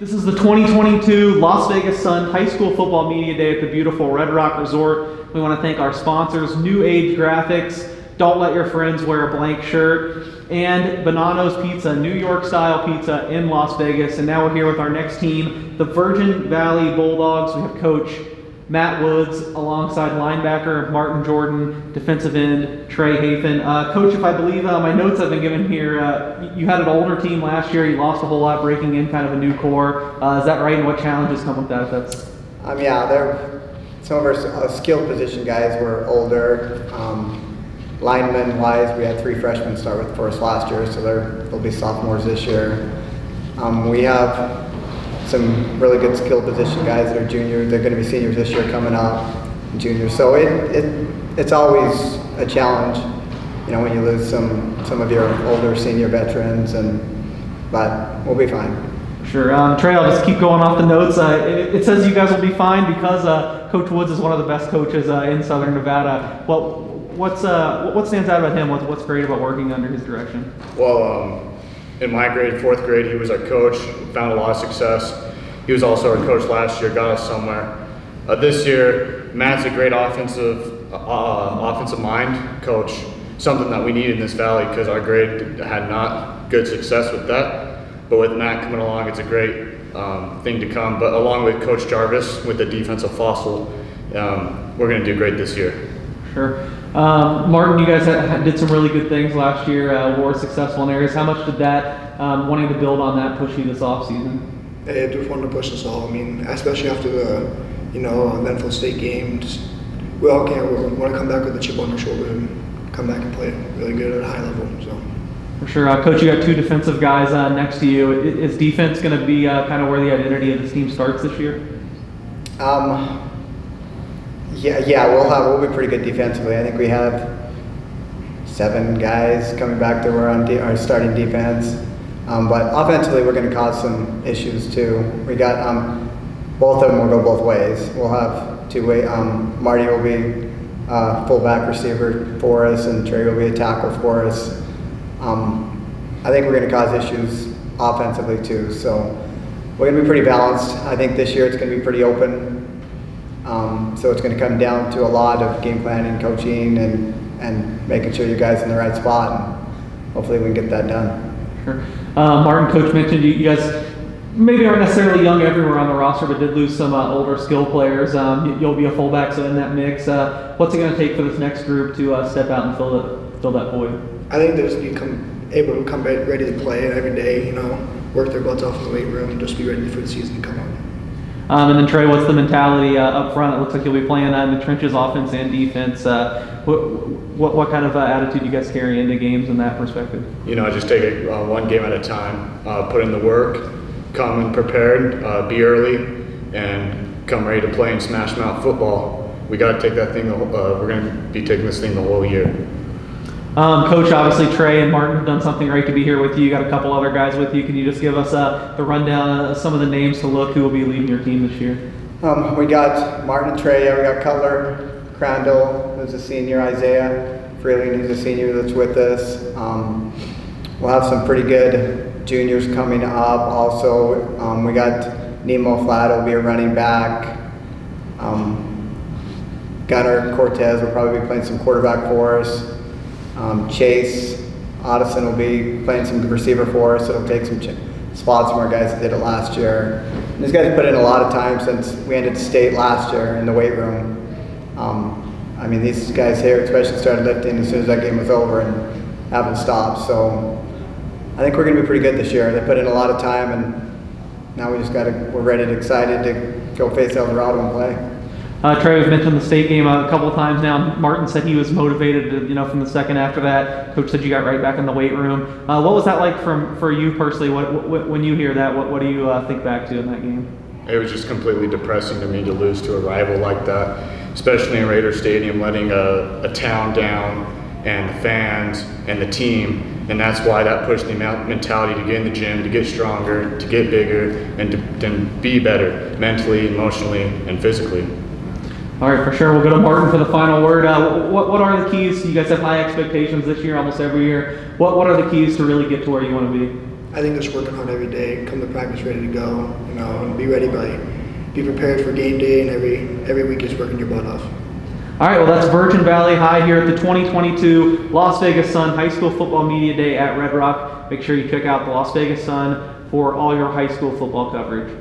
This is the 2022 Las Vegas Sun High School Football Media Day at the beautiful Red Rock Resort. We want to thank our sponsors, New Age Graphics, Don't Let Your Friends Wear a Blank Shirt, and Bonanno's Pizza, New York style pizza in Las Vegas. And now we're here with our next team, the Virgin Valley Bulldogs. We have Coach Matt Woods alongside linebacker Martin Jordan, defensive end Trey Hafen. Coach, if I believe my notes I've been given here, you had an older team last year. You lost a whole lot breaking in kind of a new core. Is that right? And what challenges come with that? Yeah, some of our skilled position guys were older. Lineman-wise, we had 3 freshmen start for us last year, so they'll be sophomores this year. We have some really good skilled position guys that are juniors. They're going to be seniors this year coming up, juniors. So it's always a challenge, when you lose some of your older senior veterans, but we'll be fine. Sure. Trey, I'll just keep going off the notes. It says you guys will be fine because Coach Woods is one of the best coaches in Southern Nevada. What stands out about him? What's great about working under his direction? Well, in my grade, 4th grade, he was our coach, found a lot of success. He was also our coach last year, got us somewhere. This year, Matt's a great offensive mind coach, something that we need in this valley because our grade had not good success with that. But with Matt coming along, it's a great thing to come. But along with Coach Jarvis, with the defensive fossil, we're going to do great this year. Sure. Martin, you guys did some really good things last year, were successful in areas. How much did that, wanting to build on that, push you this offseason? It just wanted to push us all. Especially after the, Memphis State game, we all want to come back with a chip on our shoulder and come back and play really good at a high level. So. For sure. Coach, you got 2 defensive guys next to you. Is defense going to be kind of where the identity of this team starts this year? Yeah, we'll be pretty good defensively. I think we have 7 guys coming back that were on our starting defense. But offensively, we're going to cause some issues too. We got both of them will go both ways. We'll have 2-way. Marty will be fullback receiver for us, and Trey will be a tackle for us. I think we're going to cause issues offensively too. So we're going to be pretty balanced. I think this year it's going to be pretty open. So it's going to come down to a lot of game planning, coaching, and making sure you guys in the right spot, and hopefully we can get that done. Sure. Martin, Coach mentioned you guys maybe aren't necessarily young everywhere on the roster, but did lose some older skill players. You'll be a fullback, so in that mix, what's it going to take for this next group to step out and fill that void? I think they'll just become able to come ready to play every day, work their butts off in the weight room and just be ready for the season to come on. And then Trey, what's the mentality up front? It looks like you'll be playing in the trenches, offense and defense. What kind of attitude you guys carry into games in that perspective? Just take it one game at a time. Put in the work, come in prepared, be early, and come ready to play and smash mouth football. We got to take that thing. We're going to be taking this thing the whole year. Coach, obviously Trey and Martin have done something great to be here with you. You got a couple other guys with you. Can you just give us the rundown of some of the names to look who will be leading your team this year? We got Martin and Trey. We got Cutler, Crandall, who's a senior, Isaiah Freeling, who's a senior that's with us. We'll have some pretty good juniors coming up. Also, we got Nemo Flat will be a running back. Gunnar Cortez will probably be playing some quarterback for us. Chase Otteson will be playing some receiver for us. It'll take some spots from our guys that did it last year. And these guys put in a lot of time since we ended state last year in the weight room. These guys here especially started lifting as soon as that game was over and haven't stopped. So I think we're going to be pretty good this year. They put in a lot of time, and now we're ready and excited to go face El Dorado and play. Trey, we've mentioned the state game a couple of times now. Martin said he was motivated, from the second after that. Coach said you got right back in the weight room. What was that like for you personally? When you hear that, what do you think back to in that game? It was just completely depressing to me to lose to a rival like that, especially in Raider Stadium, letting a town down and the fans and the team. And that's why that pushed the mentality to get in the gym, to get stronger, to get bigger, and to be better mentally, emotionally, and physically. All right, for sure. We'll go to Martin for the final word. What are the keys? You guys have high expectations this year, almost every year. What are the keys to really get to where you want to be? I think just working hard every day, come to practice ready to go, you know, and be prepared for game day, and every week just working your butt off. All right, well, that's Virgin Valley High here at the 2022 Las Vegas Sun High School Football Media Day at Red Rock. Make sure you check out the Las Vegas Sun for all your high school football coverage.